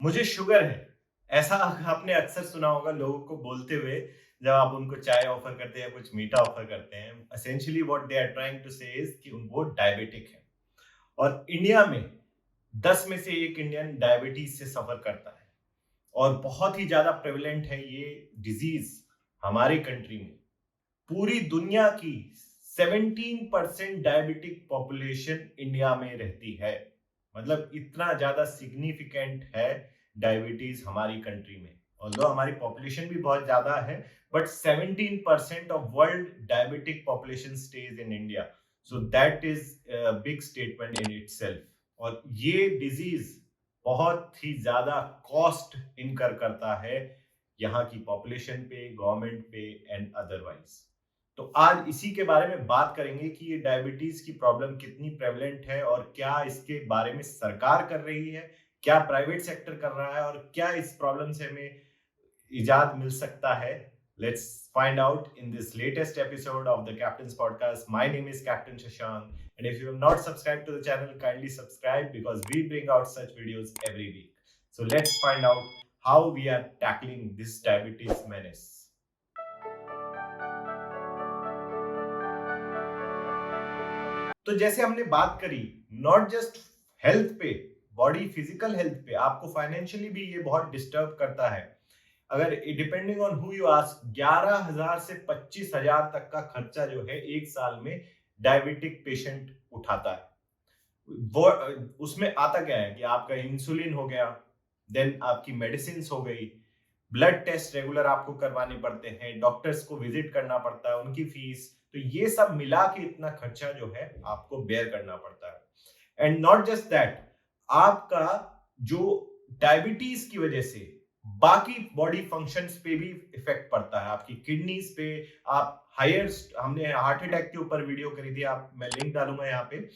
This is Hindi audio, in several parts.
मुझे शुगर है। ऐसा आपने अक्सर सुना होगा लोगों को बोलते हुए जब आप उनको चाय ऑफर करते हैं या कुछ मीठा ऑफर करते हैं। Essentially what they are trying to say is कि वो डायबिटिक है और इंडिया में 10 में से 1 इंडियन डायबिटीज से सफर करता है और बहुत ही ज्यादा प्रेवलेंट है ये डिजीज हमारी कंट्री में। पूरी दुनिया की 17% डायबिटिक पॉपुलेशन इंडिया में रहती है। मतलब इतना ज्यादा सिग्निफिकेंट है डायबिटीज हमारी कंट्री में। ऑल्दो हमारी पॉपुलेशन भी बहुत ज्यादा है, but 17% of world diabetic population stage in India. So that is big statement in itself. और ये डिजीज बहुत ही ज्यादा कॉस्ट इनकर करता है यहाँ की पॉपुलेशन पे, गवर्नमेंट पे एंड अदरवाइज। तो आज इसी के बारे में बात करेंगे कि ये डायबिटीज की प्रॉब्लम कितनी प्रेवलेंट है और क्या इसके बारे में सरकार कर रही है, क्या प्राइवेट सेक्टर कर रहा है और क्या इस प्रॉब्लम से हमें इजाद मिल सकता है। Let's find out in this latest episode of the captains podcast. My name is captain Shashank and if you have not subscribed to the channel, kindly subscribe because we bring out such videos every week. So let's find out how we are tackling this diabetes menace. तो जैसे हमने बात करी, नॉट जस्ट हेल्थ पे, बॉडी फिजिकल हेल्थ पे, आपको फाइनेंशियली भी ये बहुत डिस्टर्ब करता है। अगर depending on who you ask, 11,000 से 25,000 तक का खर्चा जो है एक साल में डायबिटिक पेशेंट उठाता है। वो उसमें आता क्या है कि आपका इंसुलिन हो गया, देन आपकी मेडिसिन हो गई, ब्लड टेस्ट रेगुलर आपको करवाने पड़ते हैं, डॉक्टर्स को विजिट करना पड़ता है, उनकी फीस, तो ये सब मिला के इतना खर्चा जो है आपको बेयर करना पड़ता है। एंड नॉट जस्ट दैट, आपका जो डायबिटीज की वजह से बाकी बॉडी फंक्शंस पे भी इफेक्ट पड़ता है, आपकी किडनीज पे। आप हायर, हमने हार्ट अटैक के ऊपर वीडियो करी थी, आप मैं लिंक डालूंगा यहाँ पे,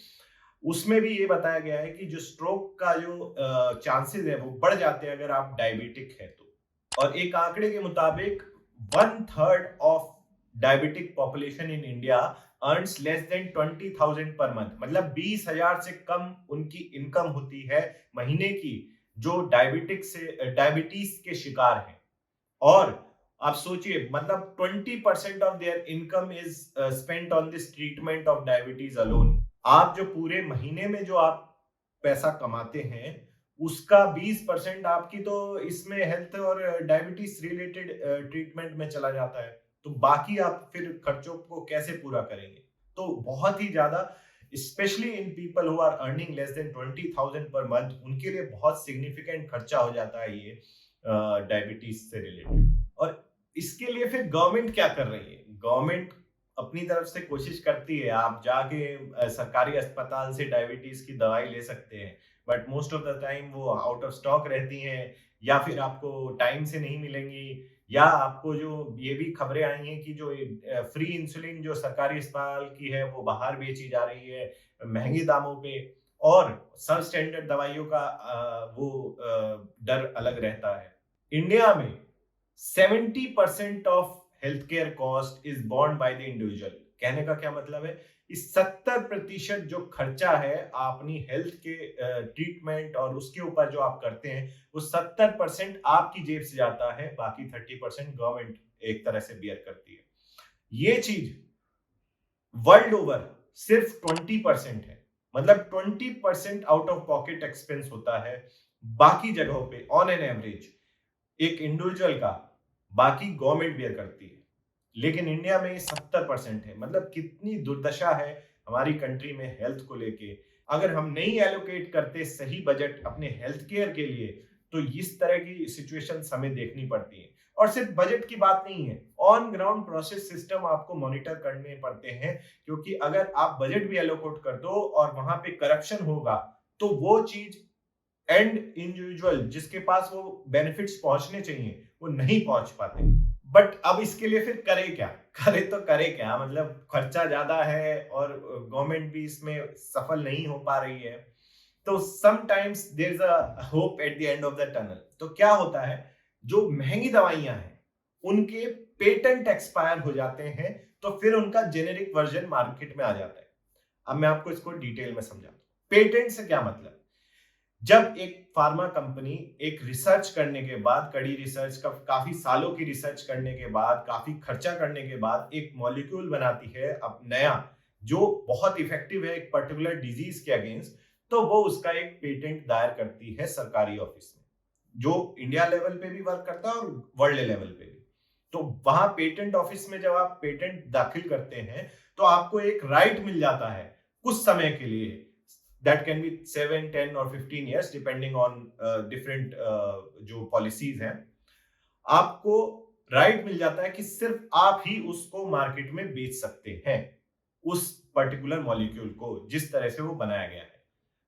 उसमें भी ये बताया गया है कि जो स्ट्रोक का जो चांसेस है वो बढ़ जाते हैं अगर आप डायबिटिक है तो। और एक आंकड़े के मुताबिक 1/3 of diabetic population in India earns less than 20,000 per month. मतलब 20,000 से कम उनकी इनकम होती है महीने की, जो डायबिटीज के शिकार हैं। और आप सोचिए, मतलब 20% of their income is spent on this treatment of diabetes alone. आप जो पूरे महीने में जो आप पैसा कमाते हैं उसका 20% आपकी तो इसमें हेल्थ और डायबिटीज रिलेटेड ट्रीटमेंट में चला जाता है। तो बाकी आप फिर खर्चों को कैसे पूरा करेंगे? तो बहुत ही ज्यादा, specially in people who are earning less than 20,000 per month, उनके लिए बहुत सिग्निफिकेंट खर्चा हो जाता है ये डायबिटीज से रिलेटेड। और इसके लिए फिर गवर्नमेंट क्या कर रही है? गवर्नमेंट अपनी तरफ से कोशिश करती है, आप जाके सरकारी अस्पताल से डायबिटीज की दवाई ले सकते हैं, but most of the time वो आउट ऑफ स्टॉक रहती हैं, या फिर आपको टाइम से नहीं मिलेंगी, या आपको जो ये भी खबरें आई हैं कि जो फ्री इंसुलिन जो सरकारी अस्पताल की है वो बाहर बेची जा रही है महंगे दामों पे। और सब स्टैंडर्ड दवाइयों का डर अलग रहता है। इंडिया में 70% of health care cost is born by the individual. कहने का क्या मतलब है? इस 70% जो खर्चा है अपनी हेल्थ के ट्रीटमेंट और उसके ऊपर जो आप करते हैं, वो 70% आपकी जेब से जाता है, बाकी 30% गवर्नमेंट एक तरह से बियर करती है। ये चीज वर्ल्ड ओवर सिर्फ 20% है। मतलब 20% आउट ऑफ पॉकेट एक्सपेंस होता है बाकी जगहों पे ऑन एन एवरेज एक इंडिविजुअल का, बाकी गवर्नमेंट बियर करती है। लेकिन इंडिया में 70% है। मतलब कितनी दुर्दशा है हमारी कंट्री में हेल्थ को लेके। अगर हम नहीं एलोकेट करते सही बजट अपने हेल्थ केयर के लिए, तो इस तरह की सिचुएशन हमें देखनी पड़ती है। और सिर्फ बजट की बात नहीं है, ऑन ग्राउंड प्रोसेस सिस्टम आपको मॉनिटर करने पड़ते हैं, क्योंकि अगर आप बजट भी एलोकेट कर दो और वहां पे करप्शन होगा, तो वो चीज एंड इंडिविजुअल जिसके पास वो बेनिफिट्स पहुंचने चाहिए वो नहीं पहुंच पाते। बट अब इसके लिए फिर करे क्या? करे क्या? मतलब खर्चा ज्यादा है और गवर्नमेंट भी इसमें सफल नहीं हो पा रही है। तो sometimes there is a hope at the end of the tunnel. तो क्या होता है, जो महंगी दवाइयां हैं उनके पेटेंट एक्सपायर हो जाते हैं, तो फिर उनका जेनेरिक वर्जन मार्केट में आ जाता है। अब मैं आपको इसको डिटेल में समझाता हूं। पेटेंट से क्या मतलब? जब एक फार्मा कंपनी एक रिसर्च करने के बाद, कड़ी रिसर्च का काफी सालों की रिसर्च करने के बाद, काफी खर्चा करने के बाद एक मॉलिक्यूल बनाती है अब नया, जो बहुत इफेक्टिव है एक पर्टिकुलर डिजीज के अगेंस्ट, तो वो उसका एक पेटेंट दायर करती है सरकारी ऑफिस में, जो इंडिया लेवल पे भी वर्क करता है और वर्ल्ड लेवल पे भी। तो वहां पेटेंट ऑफिस में जब आप पेटेंट दाखिल करते हैं तो आपको एक राइट मिल जाता है कुछ समय के लिए, दैट कैन बी 7, 10 और 15 years डिपेंडिंग ऑन डिफरेंट जो पॉलिसीज हैं। आपको राइट मिल जाता है कि सिर्फ आप ही उसको मार्केट में बेच सकते हैं, उस पर्टिकुलर मॉलिक्यूल को जिस तरह से वो बनाया गया है।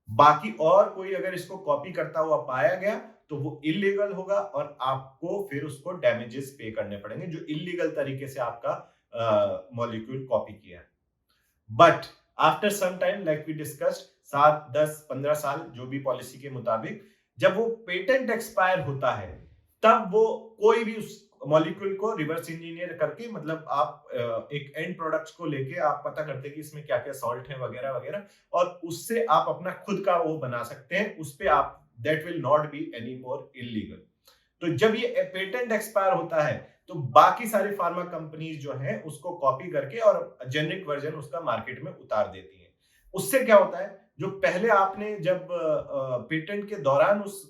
बाकी और कोई अगर इसको कॉपी करता हुआ पाया गया तो वो इलीगल होगा और आपको फिर उसको डैमेजेस पे करने पड़ेंगे, जो इलीगल तरीके से आपका मॉलिक्यूल कॉपी किया है। But after some time, like we discussed, 7, 10, 15 साल जो भी पॉलिसी के मुताबिक, जब वो पेटेंट एक्सपायर होता है तब वो कोई भी उस मॉलिक्यूल को रिवर्स इंजीनियर करके, मतलब आप एक एंड प्रोडक्ट्स को लेके आप पता करते हैं कि इसमें क्या क्या सॉल्ट है वगैरह वगैरह, और उससे आप अपना खुद का वो बना सकते हैं, उस पे आप, that will not be any more illegal. तो जब ये पेटेंट एक्सपायर होता है तो बाकी सारी फार्मा कंपनीज जो हैं उसको कॉपी करके और जेनरिक वर्जन उसका मार्केट में उतार देती हैं। उससे क्या होता है, जो पहले आपने जब पेटेंट के दौरान उस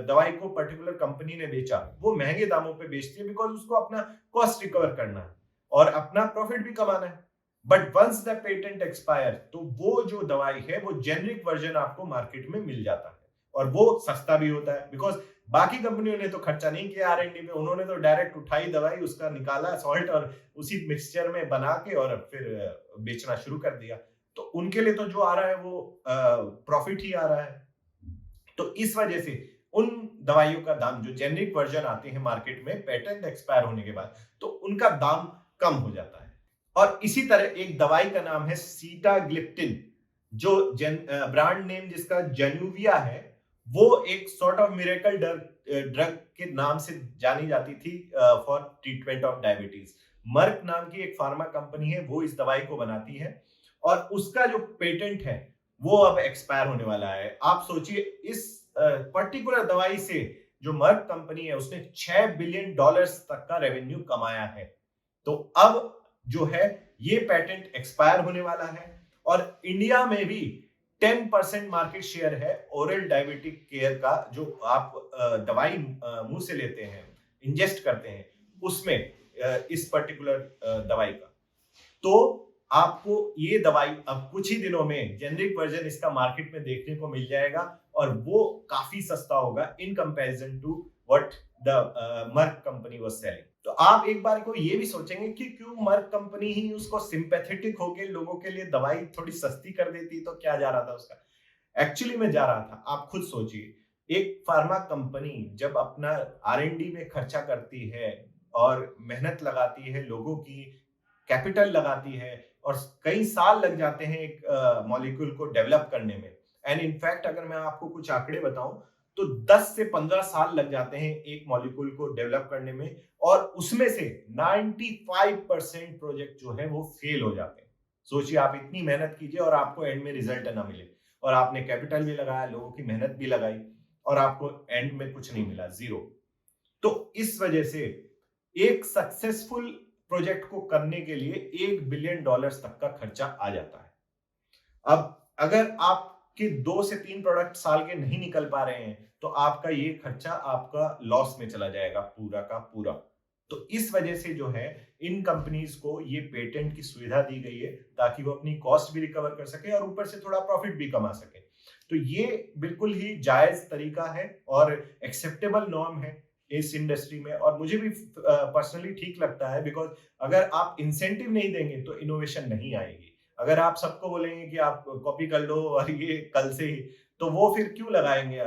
दवाई को पर्टिकुलर कंपनी ने बेचा, वो महंगे दामों पे बेचती है बिकॉज उसको अपना कॉस्ट रिकवर करना है और अपना प्रॉफिट भी कमाना है। But once the patent expire, तो वो जो दवाई है वो जेनरिक वर्जन आपको मार्केट में मिल जाता है और वो सस्ता भी होता है, बिकॉज बाकी कंपनियों ने तो खर्चा नहीं किया आर-एन-डी में, उन्होंने तो डायरेक्ट उठाई दवाई, उसका निकाला सॉल्ट और उसी मिक्सचर में बना के और फिर बेचना शुरू कर दिया। तो उनके लिए तो जो आ रहा है वो प्रॉफिट ही आ रहा है। तो इस वजह से उन दवाइयों का दाम, जो जेनरिक वर्जन आते हैं मार्केट में पेटेंट एक्सपायर होने के बाद, तो उनका दाम कम हो जाता है। और इसी तरह एक दवाई का नाम है सीटाग्लिप्टिन, जो ब्रांड नेम जिसका जेनुविया है, वो एक सॉर्ट ऑफ मिरेकल ड्रग के नाम से जानी जाती थी for treatment of diabetes. Merck नाम की एक फार्मा कंपनी है, वो इस दवाई को बनाती है और उसका जो पेटेंट है वो अब एक्सपायर होने वाला है। आप सोचिए, इस पर्टिकुलर दवाई से जो मर्क कंपनी है उसने $6 बिलियन तक का रेवेन्यू कमाया है। तो अब जो है ये पेटेंट एक्सपायर होने वाला है और इंडिया में भी 10% मार्केट शेयर है ओरल डायबिटिक केयर का, जो आप दवाई मुंह से लेते हैं, इंजेस्ट करते हैं, उसमें इस पर्टिकुलर दवाई का। तो आपको ये दवाई अब कुछ ही दिनों में जेनरिक वर्जन इसका मार्केट में देखने को मिल जाएगा और वो काफी सस्ता होगा in comparison to what the Merck company was selling. तो आप एक बार को ये भी सोचेंगे कि क्यों मर्क कंपनी ही उसको सिंपैथेटिक होके लोगों के लिए दवाई थोड़ी सस्ती कर देती, तो क्या जा रहा था उसका। एक्चुअली में जा रहा था, आप खुद सोचिए, एक फार्मा कंपनी जब अपना आर-एन-डी में खर्चा करती है और मेहनत लगाती है, लोगों की कैपिटल लगाती है और कई साल लग जाते हैं एक मॉलिक्यूल को डेवलप करने में। एंड इनफैक्ट अगर मैं आपको कुछ आंकड़े बताऊं तो 10 से 15 साल लग जाते हैं एक मॉलिक्यूल को डेवलप करने में और उसमें से 95% प्रोजेक्ट जो है वो फेल हो जाते हैं। सोचिए, आप इतनी मेहनत कीजिए और आपको एंड में रिजल्ट ना मिले, और आपने कैपिटल भी लगाया, लोगों की मेहनत भी लगाई और आपको एंड में कुछ नहीं मिला, जीरो। तो इस वजह से एक सक्सेसफुल प्रोजेक्ट को करने के लिए $1 बिलियन तक का खर्चा आ जाता है। अब अगर आपके 2 से 3 प्रोडक्ट साल के नहीं निकल पा रहे हैं तो आपका ये खर्चा आपका लॉस में चला जाएगा पूरा का पूरा। तो इस वजह से जो है इन कंपनीज को ये पेटेंट की सुविधा दी गई है ताकि वो अपनी कॉस्ट भी रिकवर कर सके और ऊपर से थोड़ा प्रॉफिट भी कमा सके। तो ये बिल्कुल ही जायज तरीका है और एक्सेप्टेबल नॉर्म है इस इंडस्ट्री में, और मुझे भी पर्सनली ठीक लगता है, बिकॉज अगर आप इंसेंटिव नहीं देंगे तो इनोवेशन नहीं आएगी। अगर आप सबको बोलेंगे कि आप कॉपी कर लो और ये कल से ही, तो वो फिर क्यों लगाएंगे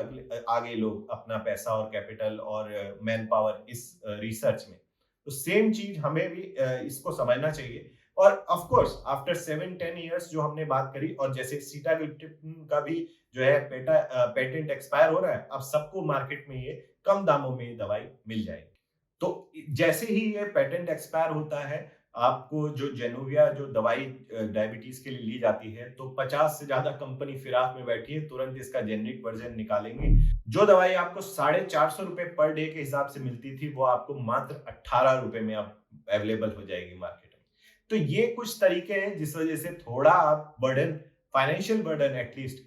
आगे लोग अपना पैसा और कैपिटल और मैन पावर इस रिसर्च में। तो सेम चीज हमें भी इसको समझना चाहिए। और ऑफ कोर्स आफ्टर 7-10 इयर्स जो हमने बात करी, और जैसे सीटाग्लिप्टिन का भी जो है पेटेंट एक्सपायर हो रहा है, अब सबको मार्केट में ये कम दामों में दवाई मिल जाएगी। तो जैसे ही ये पेटेंट एक्सपायर होता है आपको जो जेनोविया जो दवाई डायबिटीज के लिए ली जाती है, तो 50 से ज्यादा कंपनी फिराक में बैठी है, तुरंत इसका जेनरिक वर्जन निकालेंगे। जो दवाई आपको ₹450 पर डे के हिसाब से मिलती थी, वो आपको मात्र ₹18 में अब अवेलेबल हो जाएगी मार्केट में। तो ये कुछ तरीके हैं जिस वजह से थोड़ा आप बर्डन, फाइनेंशियल बर्डन एटलीस्ट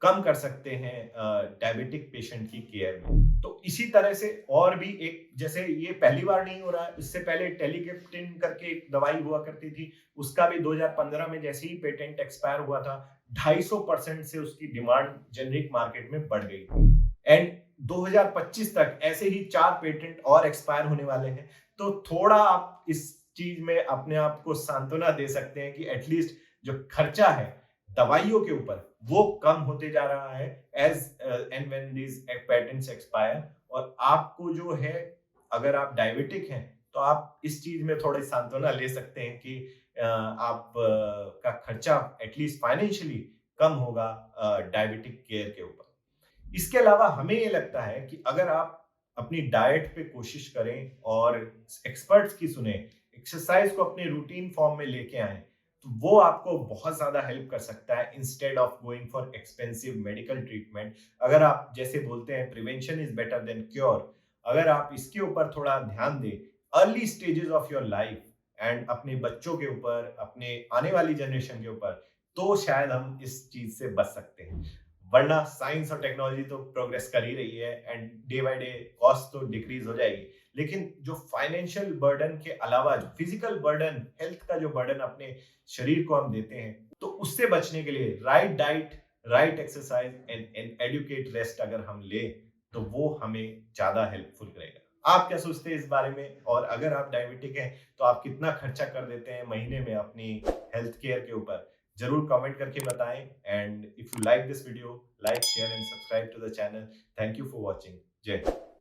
कम कर सकते हैं डायबिटिक पेशेंट की केयर में। तो इसी तरह से और भी एक, जैसे ये पहली बार नहीं हो रहा है, इससे पहले टेलीकेप्टिन करके एक दवाई हुआ करती थी, उसका भी 2015 में जैसे ही पेटेंट एक्सपायर हुआ था, 250% से उसकी डिमांड जेनरिक मार्केट में बढ़ गई थी। एंड 2025 तक ऐसे ही 4 पेटेंट और एक्सपायर होने वाले हैं। तो थोड़ा आप इस चीज में अपने आप को सांत्वना दे सकते हैं कि एटलीस्ट जो खर्चा है दवाइयों के ऊपर, वो कम होते जा रहा है as and when these patents expire. और आपको जो है, अगर आप डायबिटिक हैं, तो आप इस चीज में थोड़ी सांत्वना ले सकते हैं कि आप का खर्चा एटलीस्ट फाइनेंशियली कम होगा डायबिटिक केयर के ऊपर। इसके अलावा हमें ये लगता है कि अगर आप अपनी डाइट पे कोशिश करें और एक्सपर्ट्स की सुने, एक्सरसाइज को अपने रूटीन फॉर्म में लेके आए, तो वो आपको बहुत ज्यादा हेल्प कर सकता है instead of going for expensive medical treatment. अगर आप जैसे बोलते हैं prevention is better than cure, अगर आप इसके ऊपर थोड़ा ध्यान दें early stages of your life and अपने बच्चों के ऊपर, अपने आने वाली जनरेशन के ऊपर, तो शायद हम इस चीज से बच सकते हैं। वरना साइंस और टेक्नोलॉजी तो प्रोग्रेस कर ही रही है and day by day cost तो डिक्रीज हो जाएगी, लेकिन जो फाइनेंशियल बर्डन के अलावा जो फिजिकल बर्डन, हेल्थ का जो बर्डन अपने शरीर को हम देते हैं, तो उससे बचने के लिए right diet, right exercise and adequate rest अगर हम ले, तो वो हमें ज्यादा हेल्पफुल रहेगा। आप क्या सोचते हैं इस बारे में? और अगर आप डायबिटिक हैं, तो आप कितना खर्चा कर देते हैं महीने में अपनी हेल्थ केयर के ऊपर? जरूर कमेंट करके बताएं। And if you like this video, like, share and subscribe to the channel. Thank you for watching. Jai Hind.